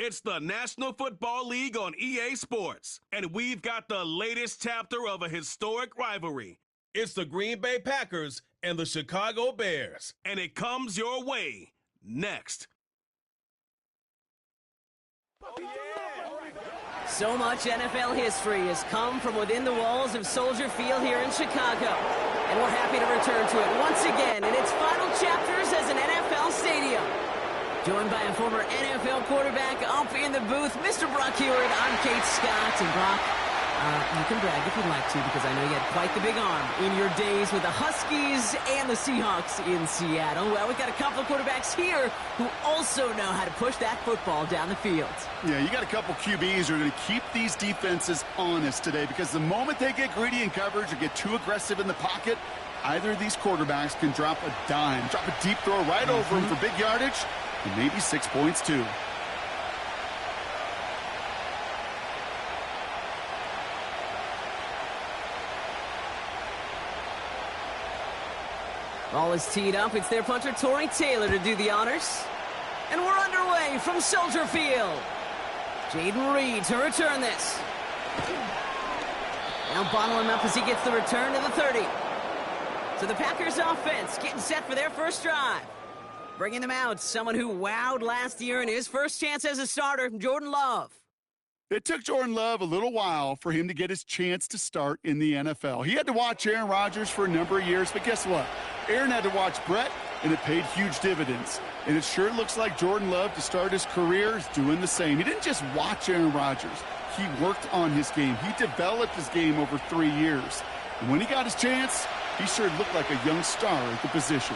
It's the National Football League on EA Sports, and we've got the latest chapter of a historic rivalry. It's the Green Bay Packers and the Chicago Bears, and it comes your way next. So much NFL history has come from within the walls of Soldier Field here in Chicago, and we're happy to return to it once again in its final chapters as an NFL stadium. Joined by a former NFL quarterback up in the booth, Mr. Brock Heward. I'm Kate Scott. And Brock, you can brag if you'd like to, because I know you had quite the big arm in your days with the Huskies and the Seahawks in Seattle. Well, we've got a couple of quarterbacks here who also know how to push that football down the field. Yeah, you got a couple QBs who are going to keep these defenses honest today, because the moment they get greedy in coverage or get too aggressive in the pocket, either of these quarterbacks can drop a dime, drop a deep throw right over them for big yardage, and maybe 6 points too. Ball is teed up. It's their punter, Torrey Taylor, to do the honors. And we're underway from Soldier Field. Jaden Reed to return this. Now bottle him up as he gets the return to the 30. So the Packers offense getting set for their first drive. Bringing them out, someone who wowed last year in his first chance as a starter, Jordan Love. It took Jordan Love a little while for him to get his chance to start in the NFL. He had to watch Aaron Rodgers for a number of years, but guess what? Aaron had to watch Brett, and it paid huge dividends. And it sure looks like Jordan Love, to start his career, is doing the same. He didn't just watch Aaron Rodgers. He worked on his game. He developed his game over 3 years. And when he got his chance, he sure looked like a young star at the position.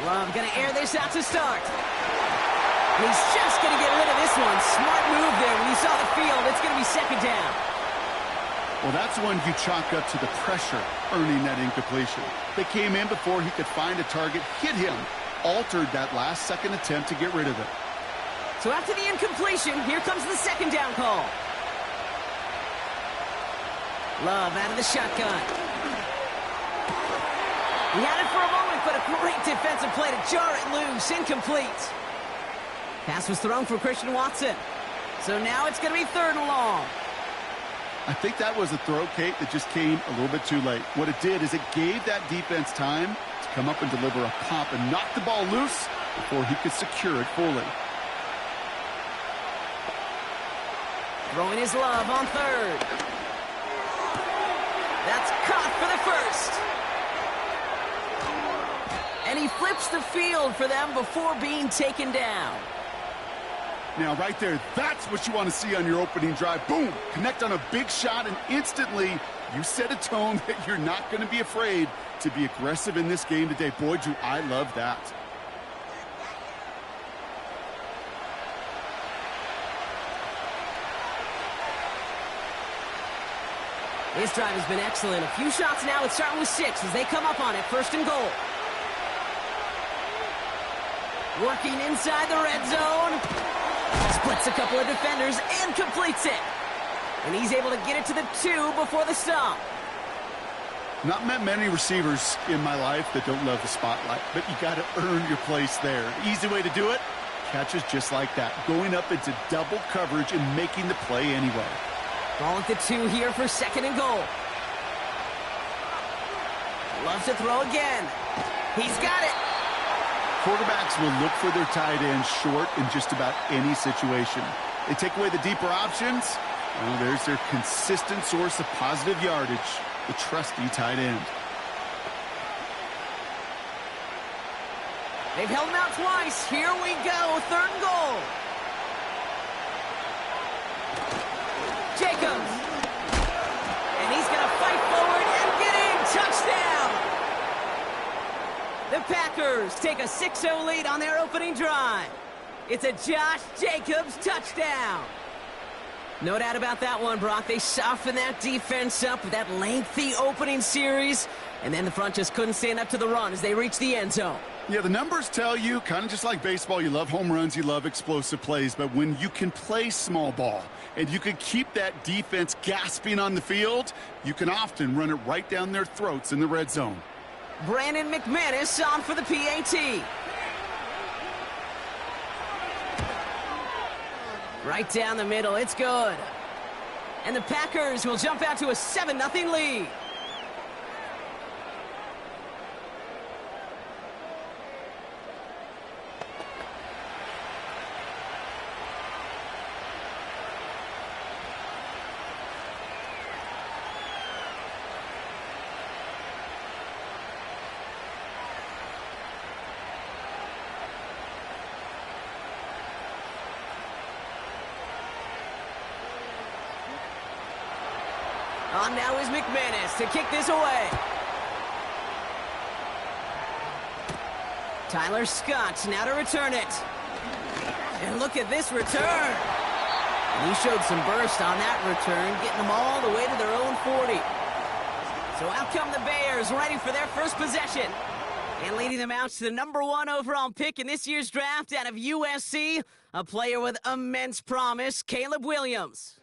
Love going to air this out to start. He's just going to get rid of this one. Smart move there. When you saw the field, it's going to be second down. Well, that's one you chalk up to the pressure earning that incompletion. They came in before he could find a target, hit him, altered that last-second attempt to get rid of it. So after the incompletion, here comes the second down call. Love out of the shotgun. He had it for a moment, but a great defensive play to jar it loose. Incomplete. Pass was thrown for Christian Watson. So now it's going to be third and long. I think that was a throw, Kate, that just came a little bit too late. What it did is it gave that defense time to come up and deliver a pop and knock the ball loose before he could secure it fully. Throwing his Love on third. That's caught for the first. And he flips the field for them before being taken down. Now, right there, that's what you want to see on your opening drive. Boom! Connect on a big shot, and instantly you set a tone that you're not going to be afraid to be aggressive in this game today. Boy, do I love that. This drive has been excellent. A few shots now. It's starting with 6 as they come up on it. First and goal. Working inside the red zone. Splits a couple of defenders and completes it. And he's able to get it to the 2 before the stop. Not met many receivers in my life that don't love the spotlight, but you got to earn your place there. Easy way to do it, catches just like that. Going up into double coverage and making the play anyway. Ball at the 2 here for second and goal. Loves to throw again. He's got it. Quarterbacks will look for their tight end short in just about any situation. They take away the deeper options. Well, there's their consistent source of positive yardage, the trusty tight end. They've held him out twice. Here we go. Third and goal. Jacobs. And he's going to fight forward and get in. Touchdown. The Packers take a 6-0 lead on their opening drive. It's a Josh Jacobs touchdown. No doubt about that one, Brock. They softened that defense up with that lengthy opening series, and then the front just couldn't stand up to the run as they reached the end zone. Yeah, the numbers tell you, kind of just like baseball, you love home runs, you love explosive plays, but when you can play small ball and you can keep that defense gasping on the field, you can often run it right down their throats in the red zone. Brandon McManus on for the PAT. Right down the middle, it's good. And the Packers will jump out to a 7-0 lead. On now is McManus to kick this away. Tyler Scott now to return it. And look at this return. And he showed some burst on that return, getting them all the way to their own 40. So out come the Bears, ready for their first possession. And leading them out to the #1 overall pick in this year's draft out of USC, a player with immense promise, Caleb Williams.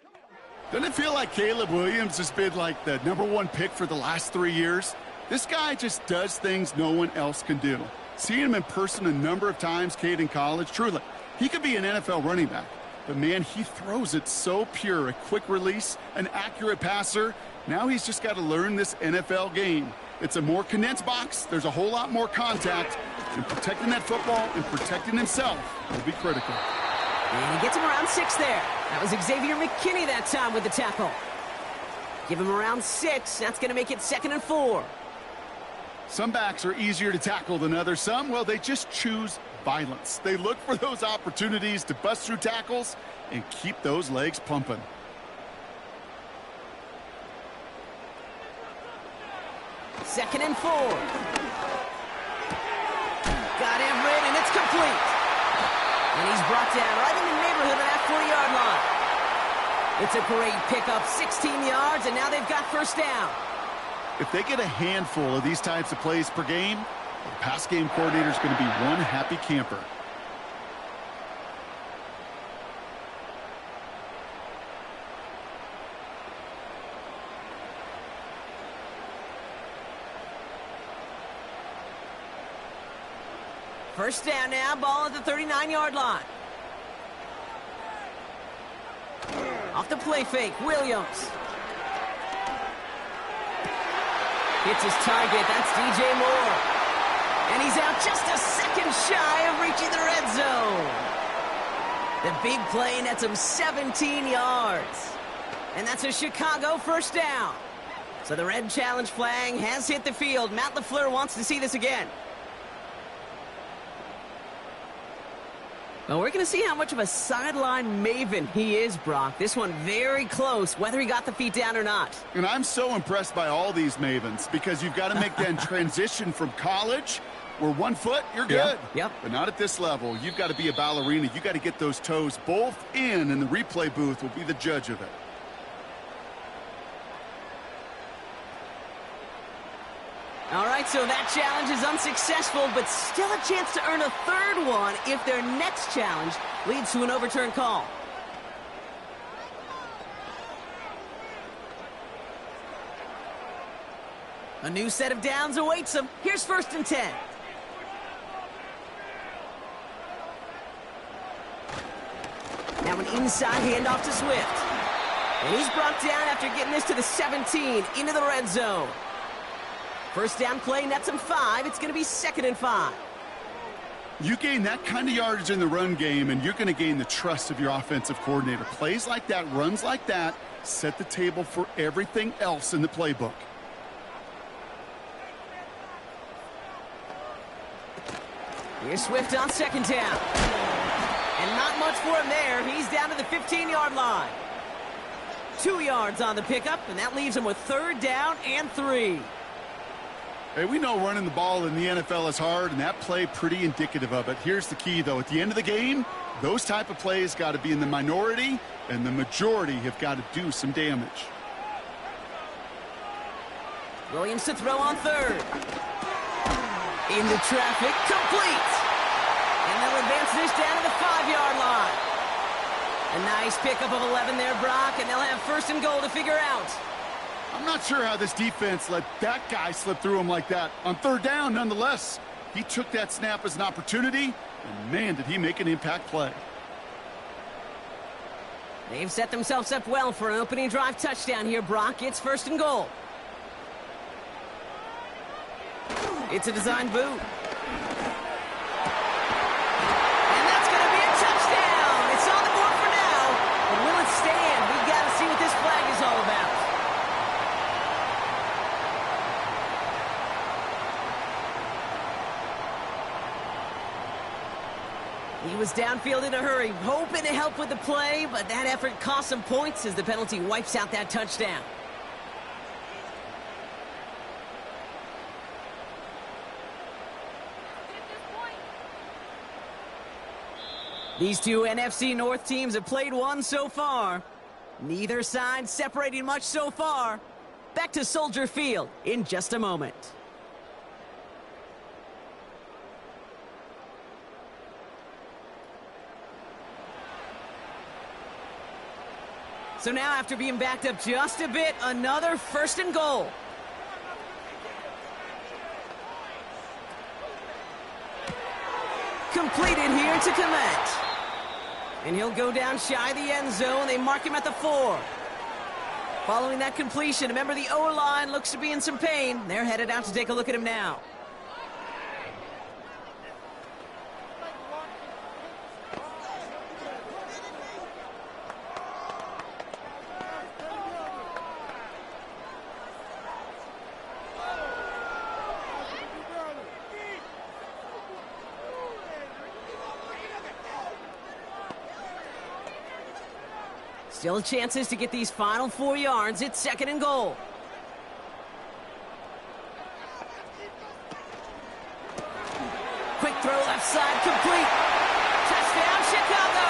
Doesn't it feel like Caleb Williams has been like the #1 pick for the last 3 years? This guy just does things no one else can do. Seeing him in person a number of times, Cade, in college, truly, he could be an NFL running back. But, man, he throws it so pure, a quick release, an accurate passer. Now he's just got to learn this NFL game. It's a more condensed box. There's a whole lot more contact. And protecting that football and protecting himself will be critical. And he gets him around 6 there. That was Xavier McKinney that time with the tackle. Give him around 6. That's going to make it 2nd and 4. Some backs are easier to tackle than others. Some, well, they just choose violence. They look for those opportunities to bust through tackles and keep those legs pumping. Second and 4. Got Everett, and it's complete. And he's brought down right in the neighborhood of that 40-yard line. It's a great pickup, 16 yards, and now they've got first down. If they get a handful of these types of plays per game, the pass game coordinator is going to be one happy camper. First down now, ball at the 39-yard line. Off the play fake, Williams. Hits his target, that's DJ Moore. And he's out just a second shy of reaching the red zone. The big play nets him 17 yards. And that's a Chicago first down. So the red challenge flag has hit the field. Matt LaFleur wants to see this again. Well, we're going to see how much of a sideline maven he is, Brock. This one very close, whether he got the feet down or not. And I'm so impressed by all these mavens because you've got to make that transition from college where 1 foot, you're good. Yep. But not at this level. You've got to be a ballerina. You've got to get those toes both in, and the replay booth will be the judge of it. All right, so that challenge is unsuccessful, but still a chance to earn a third one if their next challenge leads to an overturned call. A new set of downs awaits them. Here's 1st and 10. Now an inside handoff to Swift. And he's brought down after getting this to the 17 into the red zone. First down play nets him 5. It's going to be 2nd and 5. You gain that kind of yardage in the run game, and you're going to gain the trust of your offensive coordinator. Plays like that, runs like that, set the table for everything else in the playbook. Here's Swift on 2nd down. And not much for him there. He's down to the 15-yard line. 2 yards on the pickup, and that leaves him with 3rd down and 3. Hey, we know running the ball in the NFL is hard, and that play pretty indicative of it. Here's the key, though. At the end of the game, those type of plays got to be in the minority, and the majority have got to do some damage. Williams to throw on third. Into traffic, complete. And they'll advance this down to the 5-yard line. A nice pickup of 11 there, Brock, and they'll have first and goal to figure out. I'm not sure how this defense let that guy slip through him like that. On third down, nonetheless, he took that snap as an opportunity, and man, did he make an impact play. They've set themselves up well for an opening drive touchdown here, Brock. It's first and goal. It's a design boot. And that's going to be a touchdown. It's on the board for now. But will it stand? We've got to see what this flag is all about. He was downfield in a hurry, hoping to help with the play, but that effort cost some points as the penalty wipes out that touchdown. These two NFC North teams have played one so far. Neither side separating much so far. Back to Soldier Field in just a moment. So now, after being backed up just a bit, another first and goal. Completed here to Komet. And he'll go down shy of the end zone. They mark him at the 4. Following that completion, remember the O-line looks to be in some pain. They're headed out to take a look at him now. Still chances to get these final 4 yards. It's second and goal. Quick throw left side, complete. Touchdown, Chicago.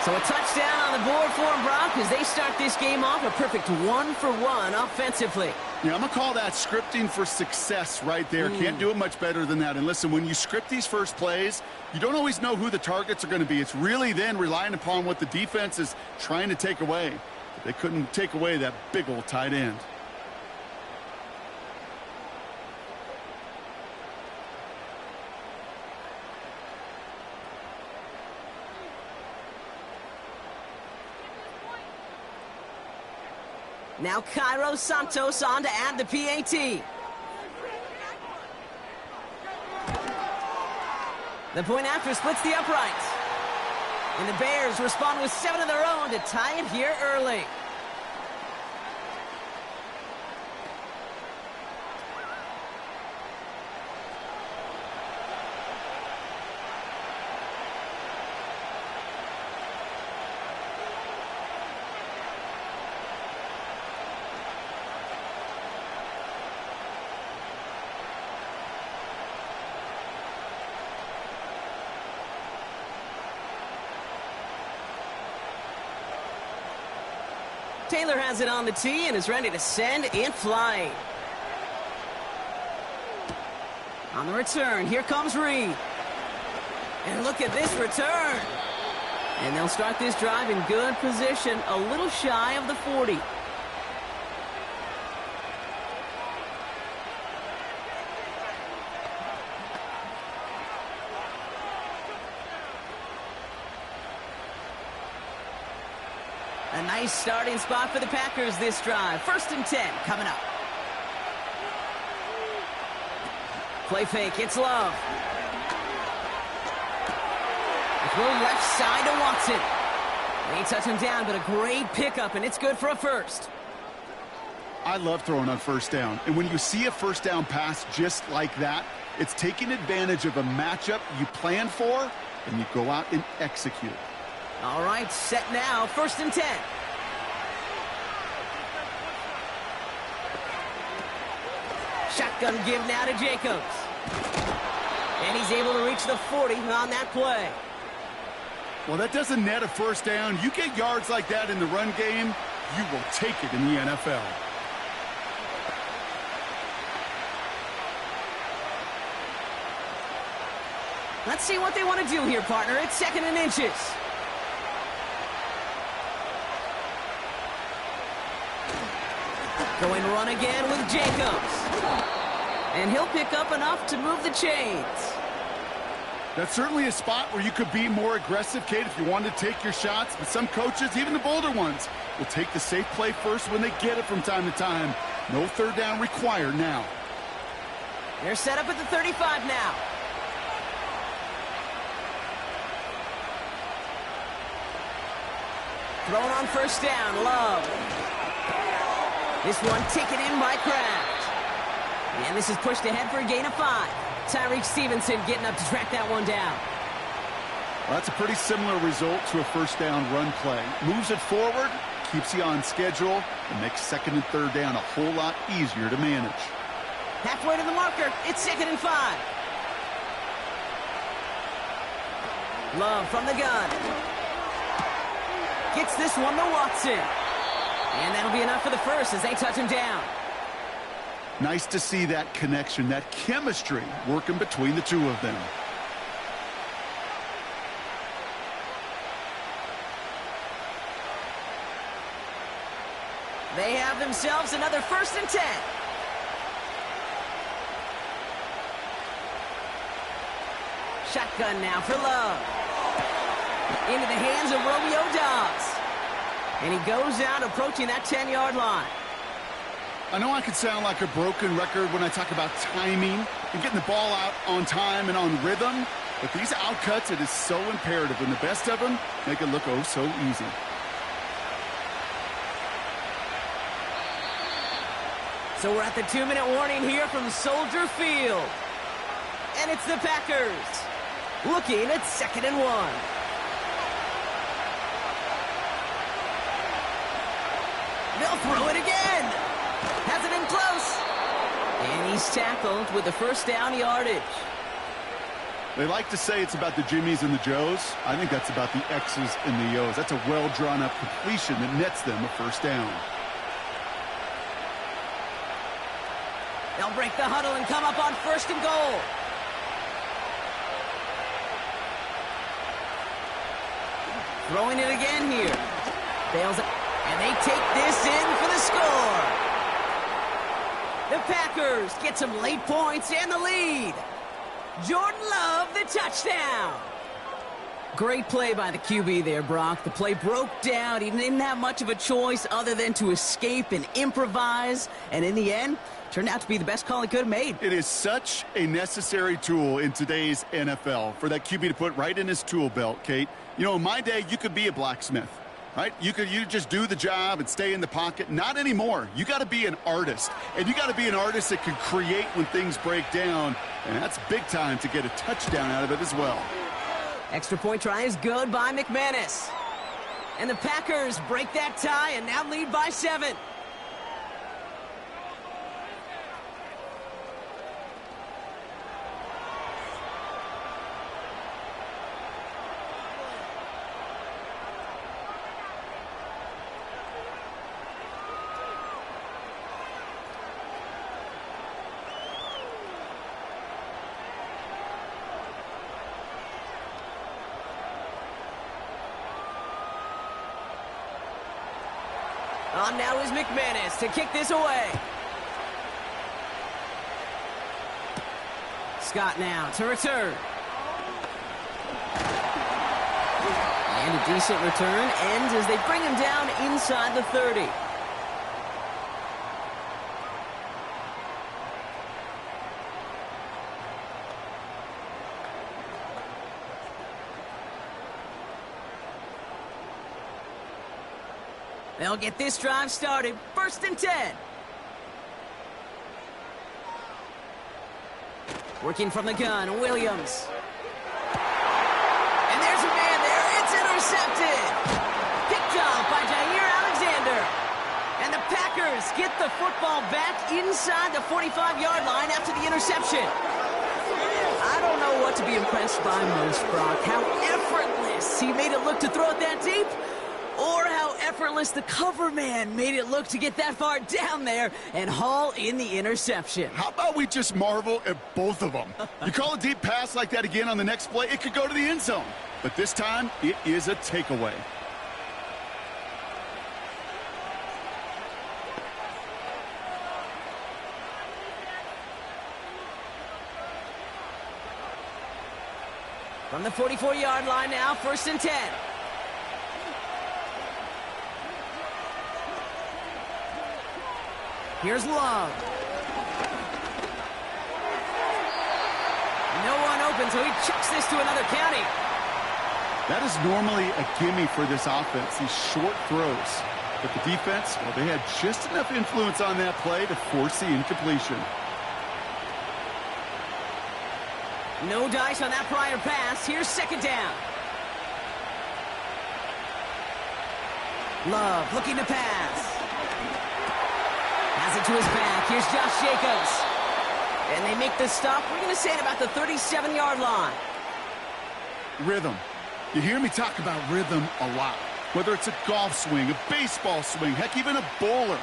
So a touchdown on the board for them, Brock, as they start this game off a perfect 1-for-1 offensively. Yeah, I'm going to call that scripting for success right there. Can't do it much better than that. And listen, when you script these first plays, you don't always know who the targets are going to be. It's really then relying upon what the defense is trying to take away. But they couldn't take away that big old tight end. Now Cairo Santos on to add the PAT. The point after splits the uprights. And the Bears respond with 7 of their own to tie it here early. Taylor has it on the tee and is ready to send it flying. On the return, here comes Reed. And look at this return. And they'll start this drive in good position, a little shy of the 40. A nice starting spot for the Packers this drive. 1st and 10 coming up. Play fake, it's Love. A throw left side to Watson. They touch him down, but a great pickup, and it's good for a first. I love throwing on first down. And when you see a first down pass just like that, it's taking advantage of a matchup you planned for, and you go out and execute. All right, set now, 1st and 10. Shotgun give now to Jacobs. And he's able to reach the 40 on that play. Well, that doesn't net a first down. You get yards like that in the run game, you will take it in the NFL. Let's see what they want to do here, partner. It's 2nd and inches. Going run again with Jacobs. And he'll pick up enough to move the chains. That's certainly a spot where you could be more aggressive, Kate, if you wanted to take your shots. But some coaches, even the bolder ones, will take the safe play first when they get it from time to time. No third down required now. They're set up at the 35 now. Thrown on first down, Love. This one taken in by Kraft. And this is pushed ahead for a gain of 5. Tyreek Stevenson getting up to track that one down. Well, that's a pretty similar result to a first down run play. Moves it forward, keeps you on schedule, and makes 2nd and 3rd down a whole lot easier to manage. Halfway to the marker, it's 2nd and 5. Love from the gun. Gets this one to Watson. And that'll be enough for the first as they touch him down. Nice to see that connection, that chemistry working between the two of them. They have themselves another 1st and 10. Shotgun now for Love. Into the hands of Romeo Dobbs. And he goes out approaching that 10-yard line. I know I could sound like a broken record when I talk about timing and getting the ball out on time and on rhythm, but these outcuts, it is so imperative, and the best of them make it look oh so easy. So we're at the 2-minute warning here from Soldier Field. And it's the Packers looking at 2nd and 1. They'll throw it again. Hasn't been close. And he's tackled with the first down yardage. They like to say it's about the Jimmies and the Joes. I think that's about the X's and the O's. That's a well-drawn-up completion that nets them a first down. They'll break the huddle and come up on 1st and goal. Throwing it again here. Bails, and they take this in for the score. The Packers get some late points and the lead. Jordan Love, the touchdown. Great play by the QB there, Brock. The play broke down. He didn't have much of a choice other than to escape and improvise. And in the end, turned out to be the best call he could have made. It is such a necessary tool in today's NFL for that QB to put right in his tool belt, Kate. You know, in my day, you could be a blacksmith, right? You just do the job and stay in the pocket. Not anymore. You got to be an artist. And you got to be an artist that can create when things break down. And that's big time to get a touchdown out of it as well. Extra point try is good by McManus. And the Packers break that tie and now lead by 7. On now is McManus to kick this away. Scott now to return. And a decent return ends as they bring him down inside the 30. They'll get this drive started. 1st and 10. Working from the gun, Williams. And there's a man there. It's intercepted. Picked off by Jair Alexander. And the Packers get the football back inside the 45-yard line after the interception. I don't know what to be impressed by most, Brock. How effortless he made it look to throw it that deep, or how effortless the cover man made it look to get that far down there and haul in the interception. How about we just marvel at both of them? You call a deep pass like that again on the next play, it could go to the end zone. But this time, it is a takeaway. From the 44-yard line now, 1st and 10. Here's Love. No one open, so he chucks this to another county. That is normally a gimme for this offense, these short throws. But the defense, well, they had just enough influence on that play to force the incompletion. No dice on that prior pass. Here's 2nd down. Love looking to pass. Has it to his back. Here's Josh Jacobs. And they make the stop. We're going to say it about the 37-yard line. Rhythm. You hear me talk about rhythm a lot. Whether it's a golf swing, a baseball swing, heck, even a bowler.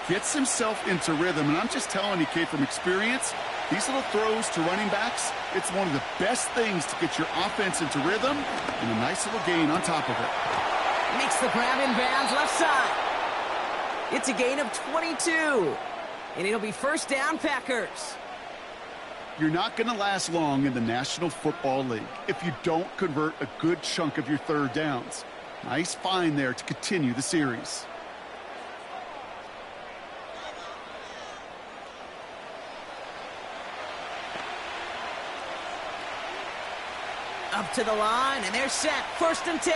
Gets himself into rhythm. And I'm just telling you, kid, from experience, these little throws to running backs, it's one of the best things to get your offense into rhythm and a nice little gain on top of it. Makes the grab in bounds left side. It's a gain of 22. And it'll be 1st down, Packers. You're not going to last long in the National Football League if you don't convert a good chunk of your 3rd downs. Nice find there to continue the series. Up to the line, and they're set. 1st and 10.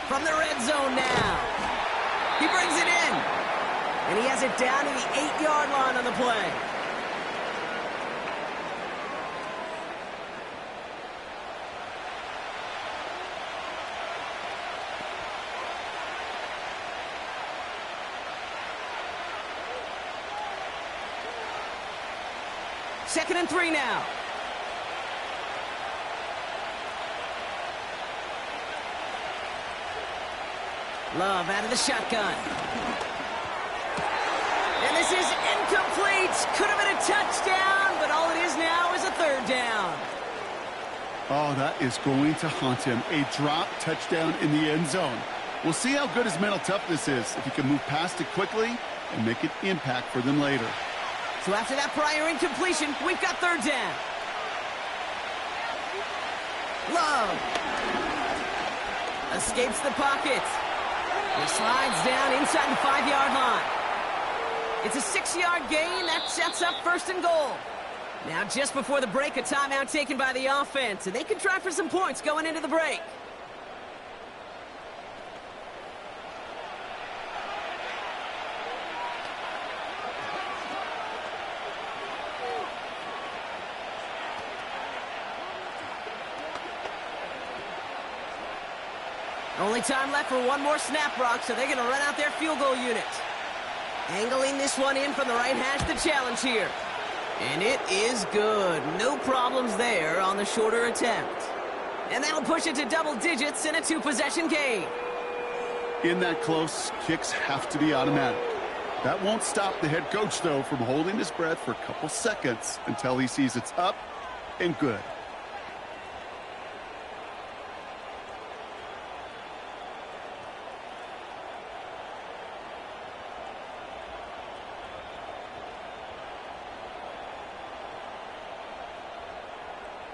From the red zone now. He brings it in. And he has it down to the 8-yard line on the play. Second and 3 now. Love out of the shotgun. And this is incomplete. Could have been a touchdown, but all it is now is a 3rd down. Oh, that is going to haunt him. A drop touchdown in the end zone. We'll see how good his mental toughness is if he can move past it quickly and make an impact for them later. So after that prior incompletion, we've got 3rd down. Love escapes the pocket. He slides down inside the 5-yard line. It's a 6-yard gain. That sets up 1st and goal. Now, just before the break, a timeout taken by the offense, and they can try for some points going into the break. Only time left for one more snap, Brock, so they're going to run out their field goal unit. Angling this one in from the right hash, the challenge here. And it is good. No problems there on the shorter attempt. And that'll push it to double digits in a 2-possession game. In that close, kicks have to be automatic. That won't stop the head coach, though, from holding his breath for a couple seconds until he sees it's up and good.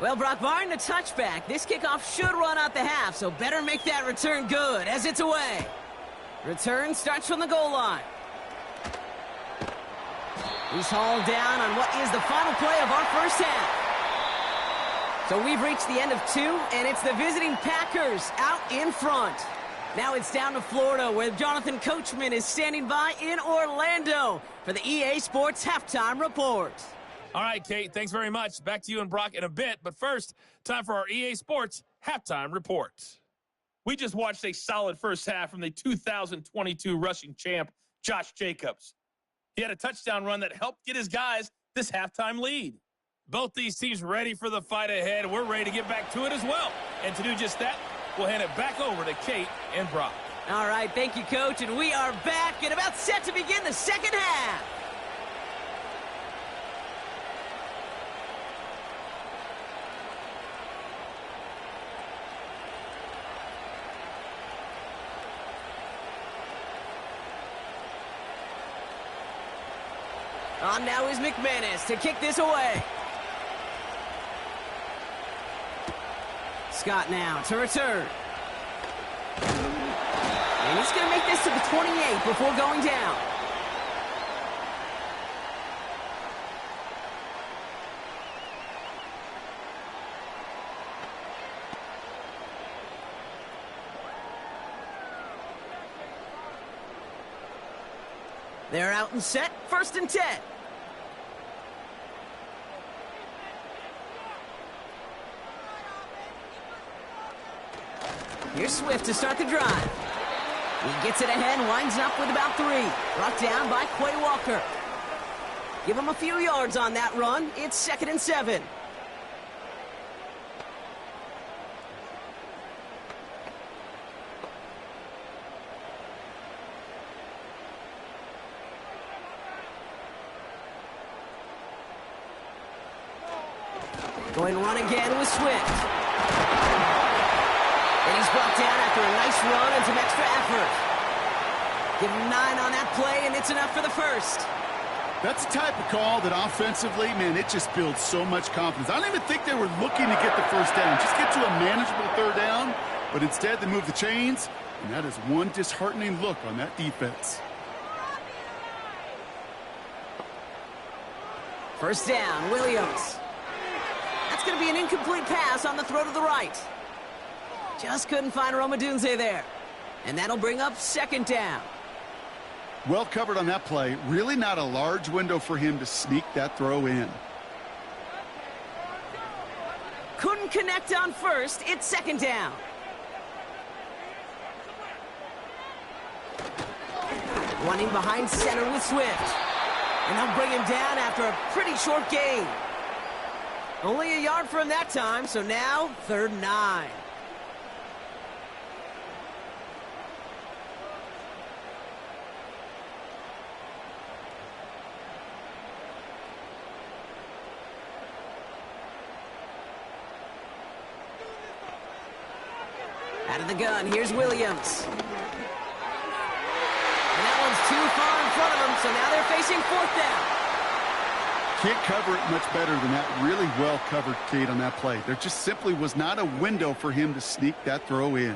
Well, Brock, barring the touchback, this kickoff should run out the half, so better make that return good as it's away. Return starts from the goal line. He's hauled down on what is the final play of our 1st half. So we've reached the end of 2, and it's the visiting Packers out in front. Now it's down to Florida, where Jonathan Coachman is standing by in Orlando for the EA Sports Halftime Report. All right, Kate, thanks very much. Back to you and Brock in a bit. But first, time for our EA Sports Halftime Report. We just watched a solid first half from the 2022 rushing champ, Josh Jacobs. He had a touchdown run that helped get his guys this halftime lead. Both these teams ready for the fight ahead. We're ready to get back to it as well. And to do just that, we'll hand it back over to Kate and Brock. All right, thank you, Coach. And we are back and about set to begin the second half. On now is McManus to kick this away. Scott now to return. And he's going to make this to the 28 before going down. They're out and set, 1st and 10. Here's Swift to start the drive. He gets it ahead, winds up with about 3. Brought down by Quay Walker. Give him a few yards on that run. It's 2nd and 7. Going to run again with Swift. And he's brought down after a nice run and some extra effort. Give him 9 on that play, and it's enough for the first. That's the type of call that offensively, man, it just builds so much confidence. I don't even think they were looking to get the first down. Just get to a manageable 3rd down, but instead they move the chains, and that is one disheartening look on that defense. 1st down, Williams. That's going to be an incomplete pass on the throw to the right. Just couldn't find Romadunze there. And that'll bring up 2nd down. Well covered on that play. Really not a large window for him to sneak that throw in. Couldn't connect on 1st. It's 2nd down. Running behind center with Swift. And they'll bring him down after a pretty short gain. Only a yard for him that time, so now 3rd and 9. Out of the gun, here's Williams. And that one's too far in front of them, so now they're facing 4th down. Can't cover it much better than that. Really well covered, Kate, on that play. There just simply was not a window for him to sneak that throw in.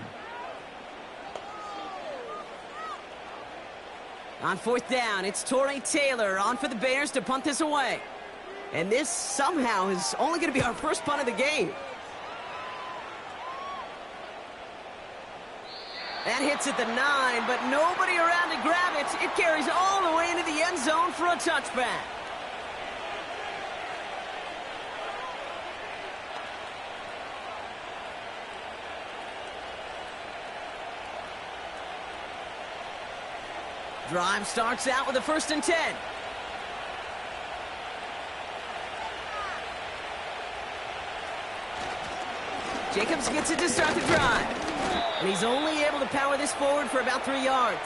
On 4th down, it's Torrey Taylor on for the Bears to punt this away. And this somehow is only going to be our first punt of the game. That hits at the 9, but nobody around to grab it. It carries all the way into the end zone for a touchback. Drive starts out with a 1st and 10. Jacobs gets it to start the drive. And he's only able to power this forward for about 3 yards.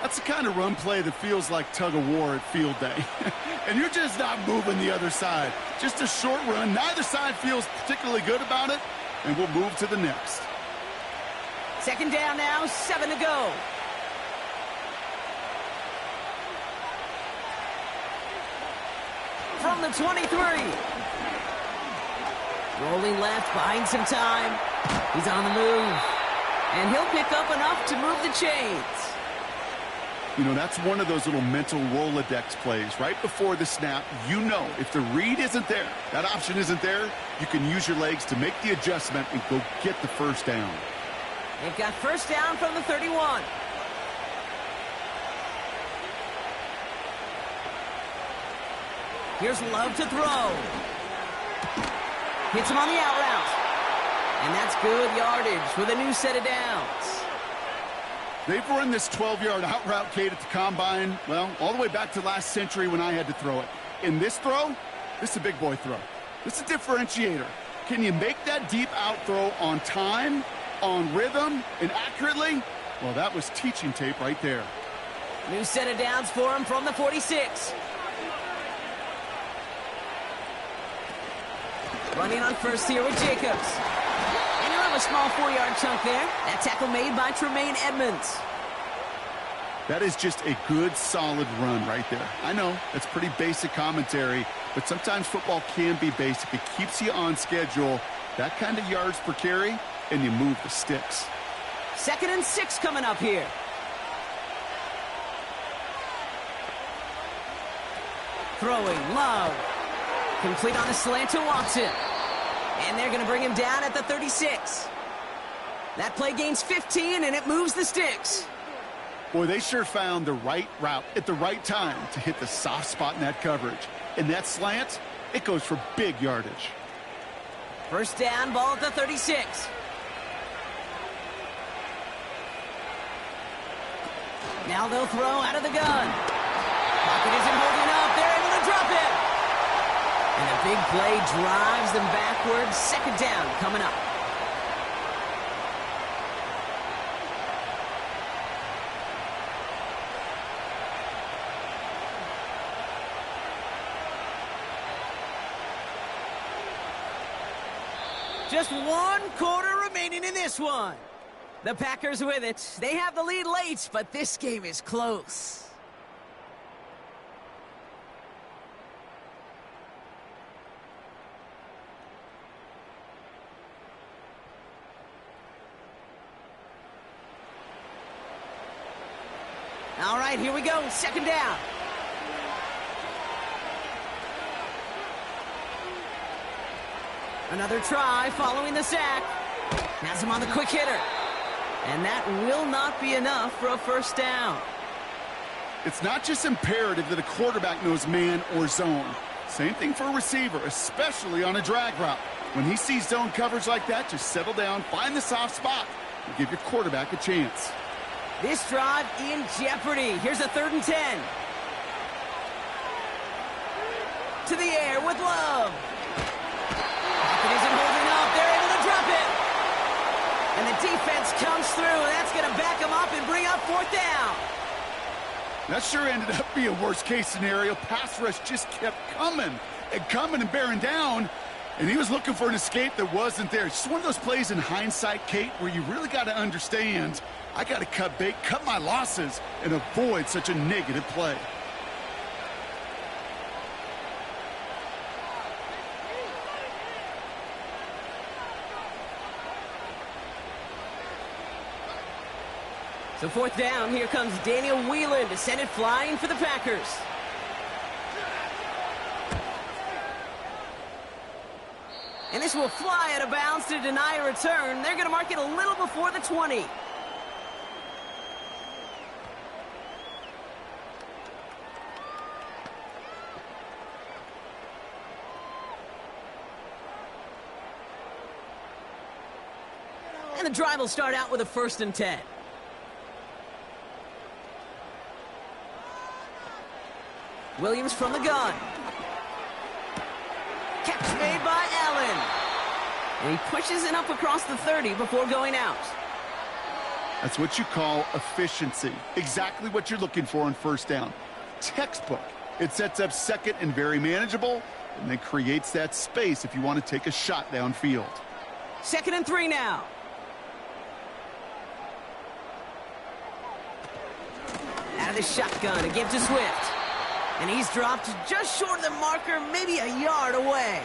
That's the kind of run play that feels like tug of war at field day. And you're just not moving the other side. Just a short run. Neither side feels particularly good about it. And we'll move to the next. 2nd down now, 7 to go. From the 23. Rolling left, buying some time. He's on the move. And he'll pick up enough to move the chains. You know, that's one of those little mental Rolodex plays. Right before the snap, you know if the read isn't there, that option isn't there, you can use your legs to make the adjustment and go get the 1st down. They've got 1st down from the 31. Here's Love to throw. Hits him on the out route. And that's good yardage with a new set of downs. They've run this 12-yard out route, Kate, at the combine, well, all the way back to last century when I had to throw it. In this throw, this is a big boy throw. This is a differentiator. Can you make that deep out throw on time, on rhythm, and accurately? Well, that was teaching tape right there. New set of downs for him from the 46. Running on first here with Jacobs. And he'll have a small 4-yard chunk there. That tackle made by Tremaine Edmonds. That is just a good, solid run right there. I know, that's pretty basic commentary, but sometimes football can be basic. It keeps you on schedule, that kind of yards per carry, and you move the sticks. 2nd and 6 coming up here. Throwing, Love. Complete on a slant to Watson. And they're going to bring him down at the 36. That play gains 15, and it moves the sticks. Boy, they sure found the right route at the right time to hit the soft spot in that coverage. And that slant, it goes for big yardage. First down, ball at the 36. Now they'll throw out of the gun. Pocket isn't holding up. They're able to drop it. And a big play drives them backwards. 2nd down coming up. Just 1 quarter remaining in this one. The Packers with it. They have the lead late, but this game is close. All right, here we go. 2nd down. Another try following the sack. Has him on the quick hitter. And that will not be enough for a first down. It's not just imperative that a quarterback knows man or zone. Same thing for a receiver, especially on a drag route. When he sees zone coverage like that, just settle down, find the soft spot, and give your quarterback a chance. This drive in jeopardy. Here's a 3rd and 10. To the air with Love. Pocket isn't holding up. They're able to drop it. And the defense comes through, and that's going to back them up and bring up 4th down. That sure ended up being a worst-case scenario. Pass rush just kept coming and bearing down, and he was looking for an escape that wasn't there. It's just one of those plays in hindsight, Kate, where you really got to understand, I got to cut bait, cut my losses, and avoid such a negative play. So 4th down, here comes Daniel Whelan to send it flying for the Packers. And this will fly out of bounds to deny a return. They're going to mark it a little before the 20. And the drive will start out with a 1st and 10. Williams from the gun. Catch made by Allen. And he pushes it up across the 30 before going out. That's what you call efficiency. Exactly what you're looking for on 1st down. Textbook. It sets up 2nd and very manageable, and then creates that space if you want to take a shot downfield. 2nd and 3 now. Out of the shotgun, a give to Swift. And he's dropped just short of the marker, maybe a yard away.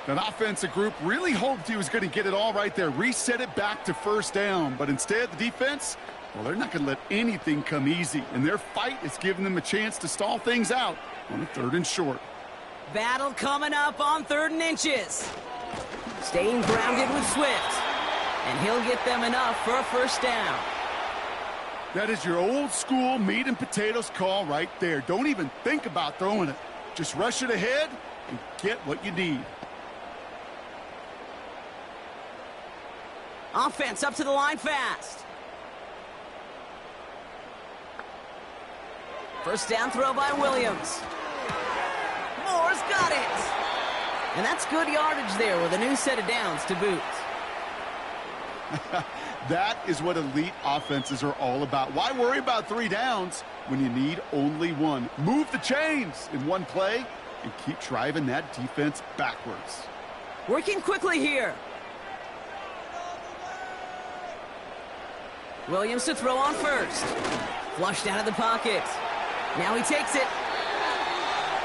That offensive group really hoped he was going to get it all right there, reset it back to 1st down. But instead, the defense, well, they're not going to let anything come easy. And their fight is giving them a chance to stall things out on a 3rd and short. Battle coming up on 3rd and inches. Staying grounded with Swift. And he'll get them enough for a 1st down. That is your old school meat and potatoes call right there. Don't even think about throwing it. Just rush it ahead and get what you need. Offense up to the line fast. First down throw by Williams. Moore's got it. And that's good yardage there with a new set of downs to boot. That is what elite offenses are all about. Why worry about 3 downs when you need only 1? Move the chains in one play and keep driving that defense backwards. Working quickly here. Williams to throw on first. Flushed out of the pocket. Now he takes it.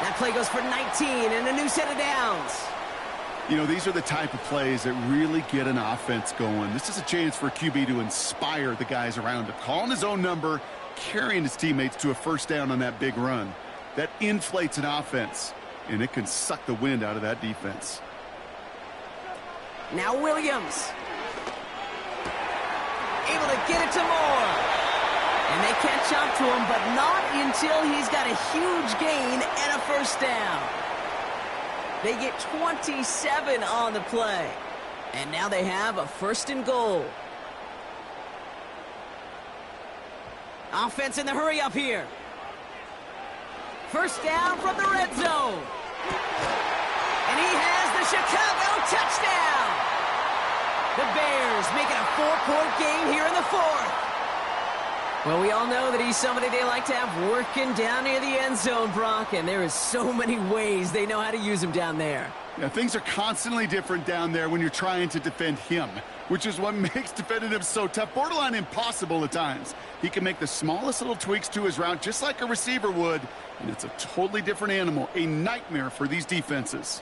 That play goes for 19 and a new set of downs. You know, these are the type of plays that really get an offense going. This is a chance for QB to inspire the guys around him. Calling his own number, carrying his teammates to a first down on that big run. That inflates an offense, and it can suck the wind out of that defense. Now Williams. Able to get it to Moore. And they catch up to him, but not until he's got a huge gain and a first down. They get 27 on the play. And now they have a first and goal. Offense in the hurry up here. First down from the red zone. And he has the Chicago touchdown. The Bears make it a 4-point game here in the 4th. Well, we all know that he's somebody they like to have working down near the end zone, Brock, and there is so many ways they know how to use him down there. Yeah, things are constantly different down there when you're trying to defend him, which is what makes defending him so tough, borderline impossible at times. He can make the smallest little tweaks to his route just like a receiver would, and it's a totally different animal, a nightmare for these defenses.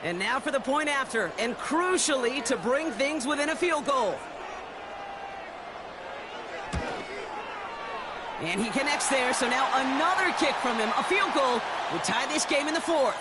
And now for the point after, and crucially to bring things within a field goal. And he connects there, so now another kick from him. A field goal would tie this game in the 4th.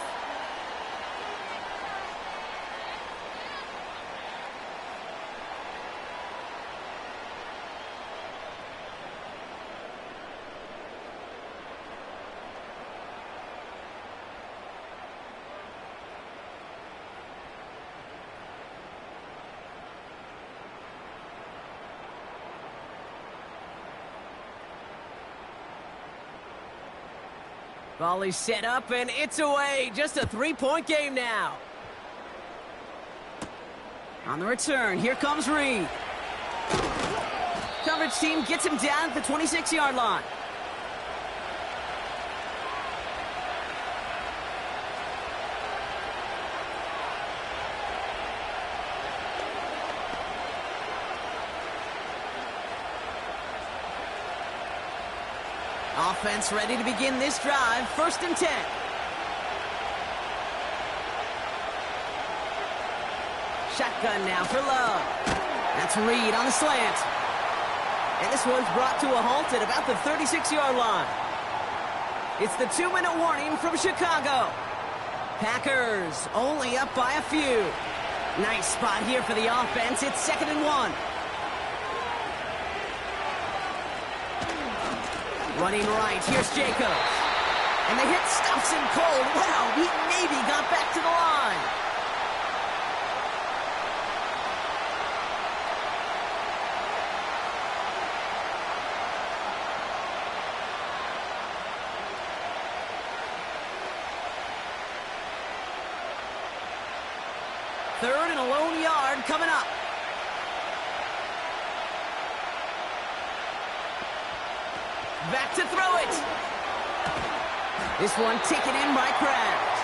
Volley set up, and it's away. Just a 3-point game now. On the return, here comes Reed. Coverage team gets him down at the 26-yard line. Offense ready to begin this drive. 1st and 10. Shotgun now for Love. That's Reed on the slant. And this one's brought to a halt at about the 36-yard line. It's the 2-minute warning from Chicago. Packers only up by a few. Nice spot here for the offense. It's 2nd and 1. Running right, here's Jacobs. And the hit stops him cold. Wow, he maybe got back to the line. Third and a lone yard coming up. Back to throw it. This one taken in by Kraft.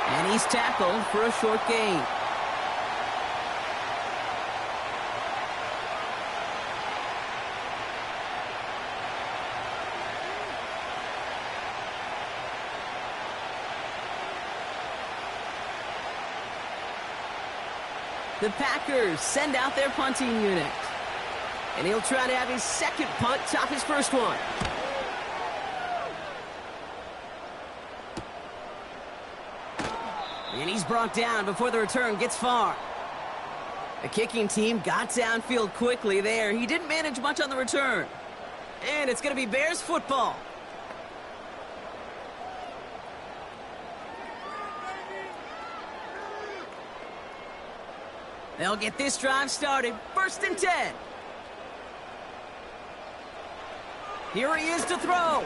And he's tackled for a short gain. The Packers send out their punting unit. And he'll try to have his second punt top his first one. And he's brought down before the return gets far. The kicking team got downfield quickly there. He didn't manage much on the return. And it's going to be Bears football. They'll get this drive started. 1st and 10. Here he is to throw.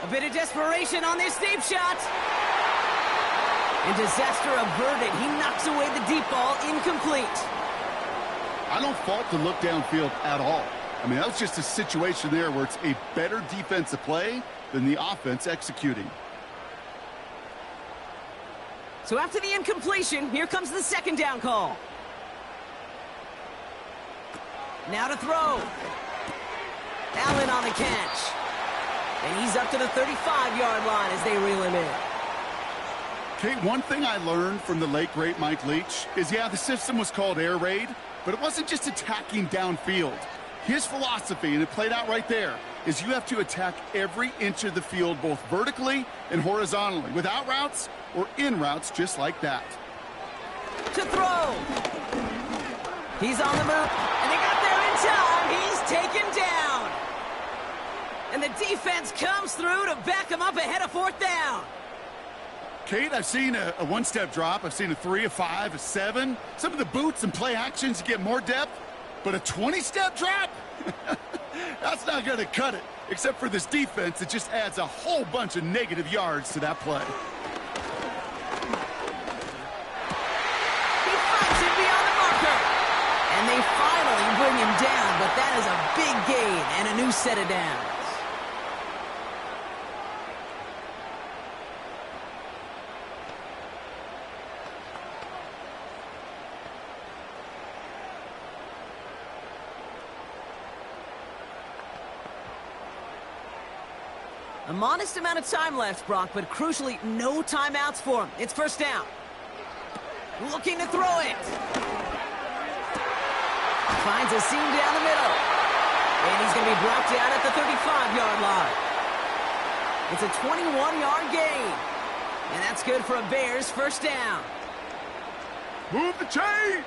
A bit of desperation on this deep shot. And disaster averted. He knocks away the deep ball, incomplete. I don't fault the look downfield at all. I mean, that was just a situation there where it's a better defensive play than the offense executing. So after the incompletion, here comes the 2nd down call. Now to throw. Allen on the catch. And he's up to the 35-yard line as they reel him in. Okay, one thing I learned from the late, great Mike Leach is, yeah, the system was called air raid, but it wasn't just attacking downfield. His philosophy, and it played out right there, is you have to attack every inch of the field, both vertically and horizontally, with out routes or in routes just like that. To throw. He's on the move, and they got there in time. He's taken down. And the defense comes through to back him up ahead of 4th down. Kate, I've seen a one-step drop. I've seen a 3, a 5, a 7. Some of the boots and play actions get more depth, but a 20-step drop? That's not going to cut it, except for this defense that just adds a whole bunch of negative yards to that play. He fights it beyond the marker. And they finally bring him down, but that is a big gain and a new set of downs. A modest amount of time left, Brock, but crucially, no timeouts for him. It's 1st down. Looking to throw it. Finds a seam down the middle. And he's going to be brought down at the 35-yard line. It's a 21-yard gain. And that's good for a Bears 1st down. Move the chains!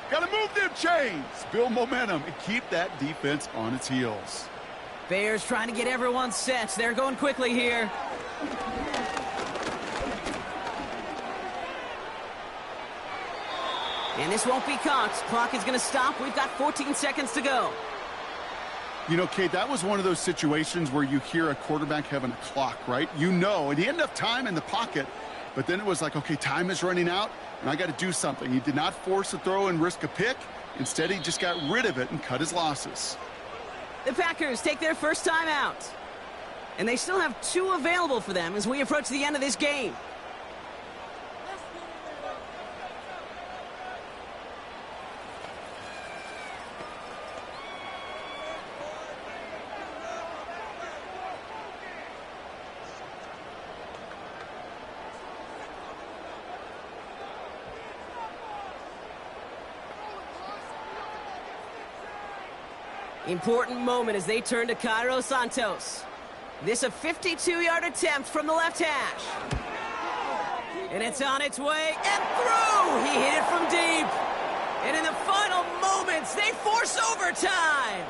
Gotta move them chains! Build momentum and keep that defense on its heels. Bears trying to get everyone set. They're going quickly here. And this won't be caught. Clock is going to stop. We've got 14 seconds to go. You know, Kate, that was one of those situations where you hear a quarterback having a clock, right? You know, and he had enough time in the pocket, but then it was like, okay, time is running out, and I got to do something. He did not force a throw and risk a pick. Instead, he just got rid of it and cut his losses. The Packers take their first time out. And they still have 2 available for them as we approach the end of this game. Important moment as they turn to Cairo Santos. This a 52-yard attempt from the left hash. And it's on its way and through. He hit it from deep. And in the final moments, they force overtime.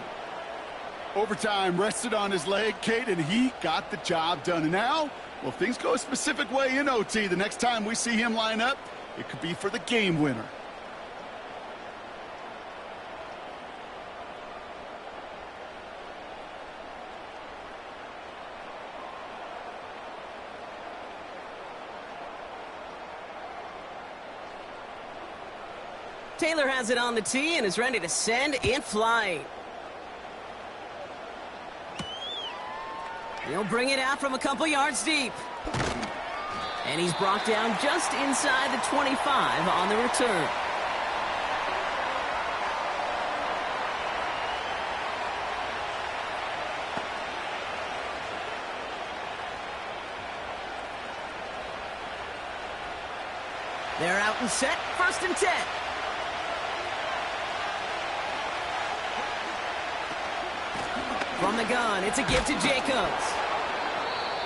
Overtime rested on his leg, Kate, and he got the job done. And now, well, if things go a specific way in OT, the next time we see him line up, it could be for the game winner. Taylor has it on the tee and is ready to send it flying. He'll bring it out from a couple yards deep. And he's brought down just inside the 25 on the return. They're out and set, 1st and 10. From the gun, it's a give to Jacobs.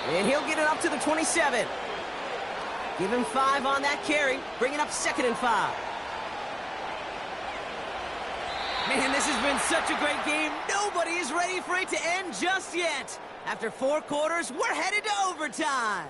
And he'll get it up to the 27. Give him 5 on that carry, bring it up 2nd and 5. Man, this has been such a great game. Nobody is ready for it to end just yet. After 4 quarters, we're headed to overtime.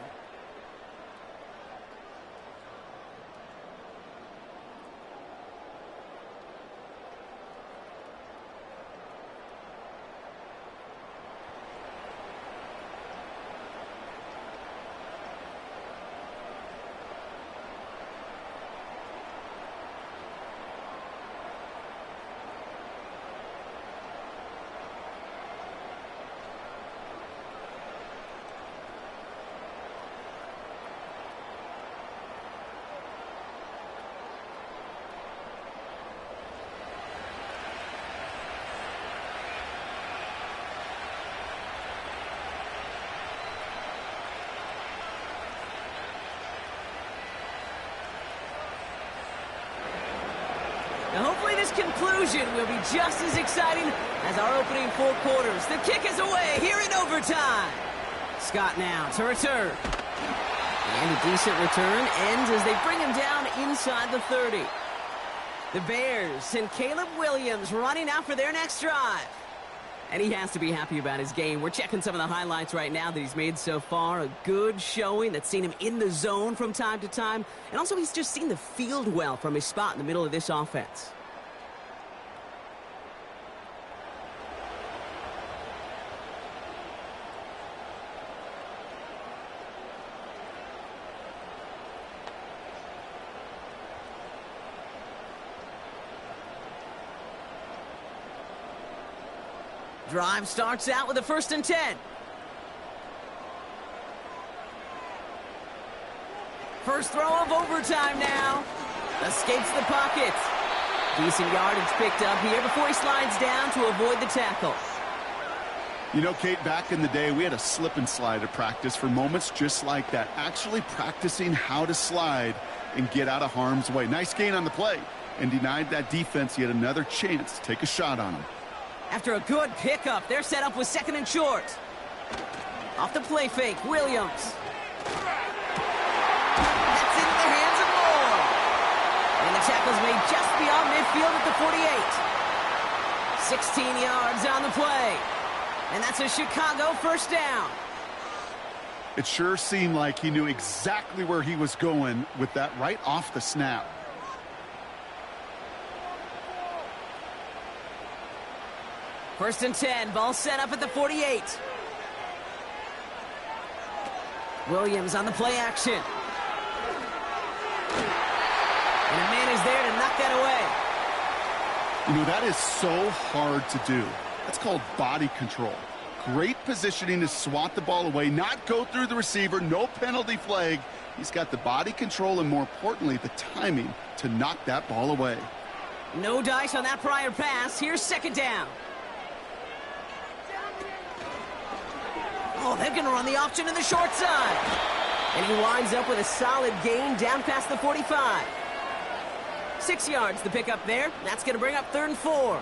its conclusion will be just as exciting as our opening 4 quarters. The kick is away here in overtime. Scott now to return. And a decent return ends as they bring him down inside the 30. The Bears and Caleb Williams running out for their next drive. And he has to be happy about his game. We're checking some of the highlights right now that he's made so far. A good showing that's seen him in the zone from time to time. And also he's just seen the field well from his spot in the middle of this offense. Drive starts out with a 1st and 10. First throw of overtime now. Escapes the pocket. Decent yardage picked up here before he slides down to avoid the tackle. You know, Kate, back in the day, we had a slip and slide at practice for moments just like that. Actually practicing how to slide and get out of harm's way. Nice gain on the play and denied that defense yet another chance to take a shot on him. After a good pickup, they're set up with 2nd and short. Off the play fake, Williams. That's into the hands of Moore. And the tackle's made just beyond midfield at the 48. 16 yards on the play. And that's a Chicago 1st down. It sure seemed like he knew exactly where he was going with that right off the snap. First and 10, ball set up at the 48. Williams on the play action. And a man is there to knock that away. You know, that is so hard to do. That's called body control. Great positioning to swat the ball away, not go through the receiver, no penalty flag. He's got the body control and, more importantly, the timing to knock that ball away. No dice on that prior pass. Here's 2nd down. Oh, they're going to run the option in the short side. And he winds up with a solid gain down past the 45. 6 yards the pickup there. That's going to bring up 3rd and 4.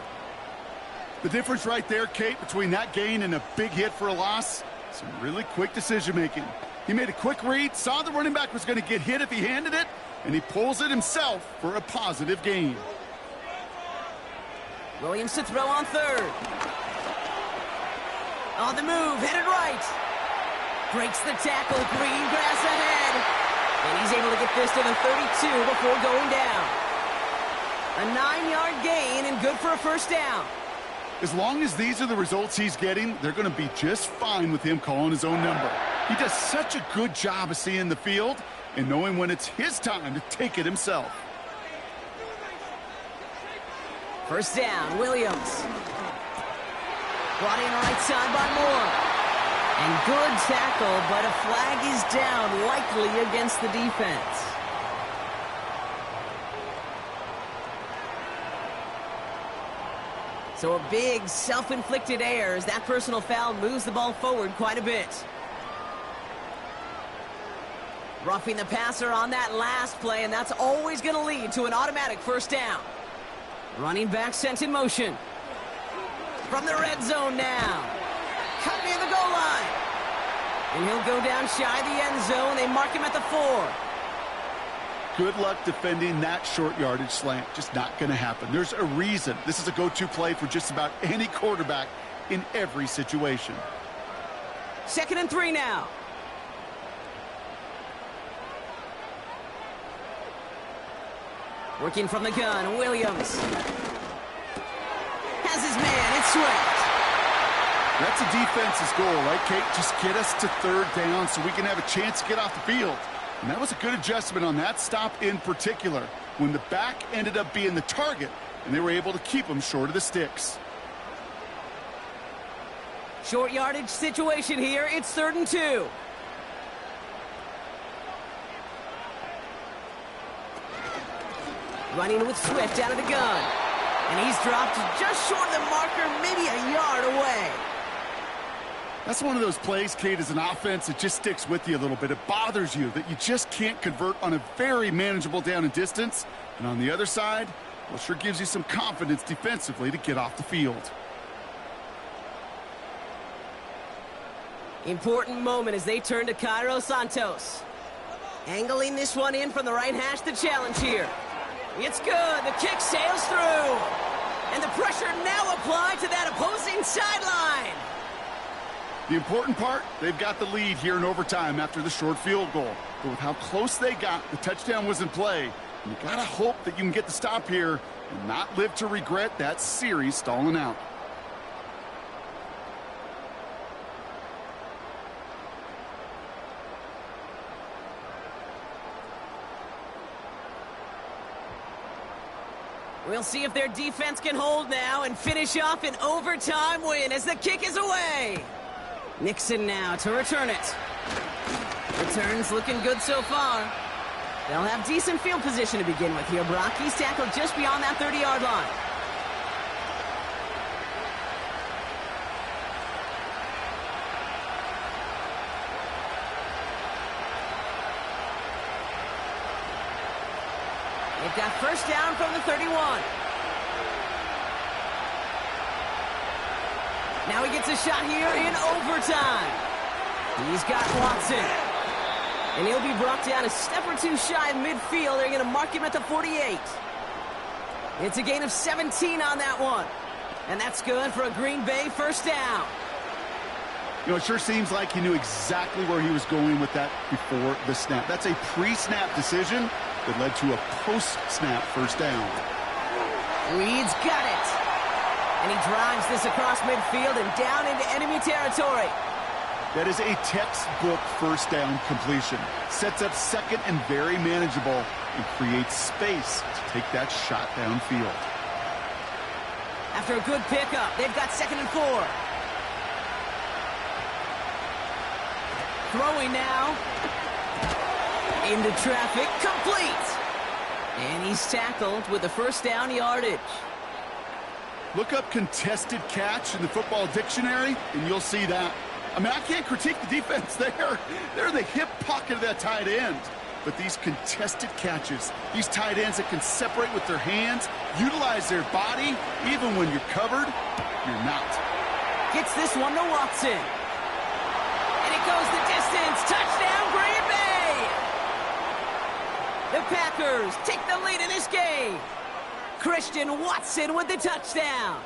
The difference right there, Kate, between that gain and a big hit for a loss, some really quick decision-making. He made a quick read, saw the running back was going to get hit if he handed it, and he pulls it himself for a positive gain. Williams to throw on 3rd. On the move, headed right. Breaks the tackle, green grass ahead. And he's able to get this to the 32 before going down. A 9-yard gain and good for a 1st down. As long as these are the results he's getting, they're going to be just fine with him calling his own number. He does such a good job of seeing the field and knowing when it's his time to take it himself. 1st down, Williams. Brought in right side by Moore. And good tackle, but a flag is down, likely against the defense. So a big self-inflicted error as that personal foul moves the ball forward quite a bit. Roughing the passer on that last play, and that's always going to lead to an automatic 1st down. Running back sent in motion. From the red zone now. Cut near the goal line. And he'll go down shy of the end zone. They mark him at the 4. Good luck defending that short yardage slant. Just not going to happen. There's a reason. This is a go-to play for just about any quarterback in every situation. 2nd and 3 now. Working from the gun, Williams. Has his man, it's Swift. That's a defense's goal, right, Kate? Just get us to 3rd down so we can have a chance to get off the field. And that was a good adjustment on that stop in particular, when the back ended up being the target, and they were able to keep him short of the sticks. Short yardage situation here. It's 3rd and 2. Running with Swift out of the gun. And he's dropped just short of the marker, maybe a yard away. That's one of those plays, Kate, as an offense, that just sticks with you a little bit. It bothers you that you just can't convert on a very manageable down and distance. And on the other side, Well, sure gives you some confidence defensively to get off the field. Important moment as they turn to Cairo Santos. Angling this one in from the right hash, the challenge here. It's good. The kick sails through. And the pressure now applied to that opposing sideline. The important part, they've got the lead here in overtime after the short field goal. But with how close they got, the touchdown was in play. And you gotta hope that you can get the stop here and not live to regret that series stalling out. We'll see if their defense can hold now and finish off an overtime win as the kick is away. Nixon now to return it. Return's looking good so far. They'll have decent field position to begin with here, Brock. He's tackled just beyond that 30-yard line. They've got first down from the 31. Now he gets a shot here in overtime. He's got Watson. And he'll be brought down a step or two shy of midfield. They're going to mark him at the 48. It's a gain of 17 on that one. And that's good for a Green Bay first down. You know, it sure seems like he knew exactly where he was going with that before the snap. That's a pre-snap decision that led to a post-snap first down. Reed's got it. And he drives this across midfield and down into enemy territory. That is a textbook first down completion. Sets up second and very manageable and creates space to take that shot downfield. After a good pickup, they've got 2nd and 4. Throwing now. Into traffic, complete. And he's tackled with the first down yardage. Look up contested catch in the football dictionary, and you'll see that. I mean, I can't critique the defense there. They're the hip pocket of that tight end. But these contested catches, these tight ends that can separate with their hands, utilize their body, even when you're covered, you're not. Gets this one to Watson. And it goes the distance. Touchdown, Green Bay! The Packers take the lead in this game. Christian Watson with the touchdown.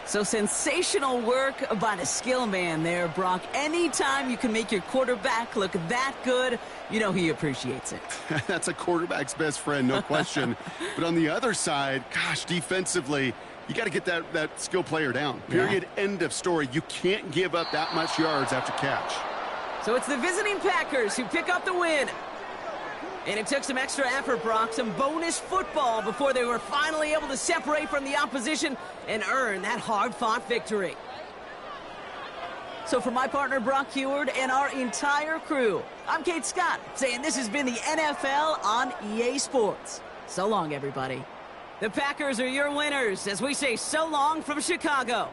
So sensational work by the skill man there, Brock. Anytime you can make your quarterback look that good, you know he appreciates it. That's a quarterback's best friend, no question. But on the other side, gosh, defensively, you got to get that skill player down. Period, end of story. You can't give up that much yards after catch. So it's the visiting Packers who pick up the win. And it took some extra effort, Brock, some bonus football before they were finally able to separate from the opposition and earn that hard-fought victory. So for my partner, Brock Heward, and our entire crew, I'm Kate Scott, saying this has been the NFL on EA Sports. So long, everybody. The Packers are your winners as we say so long from Chicago.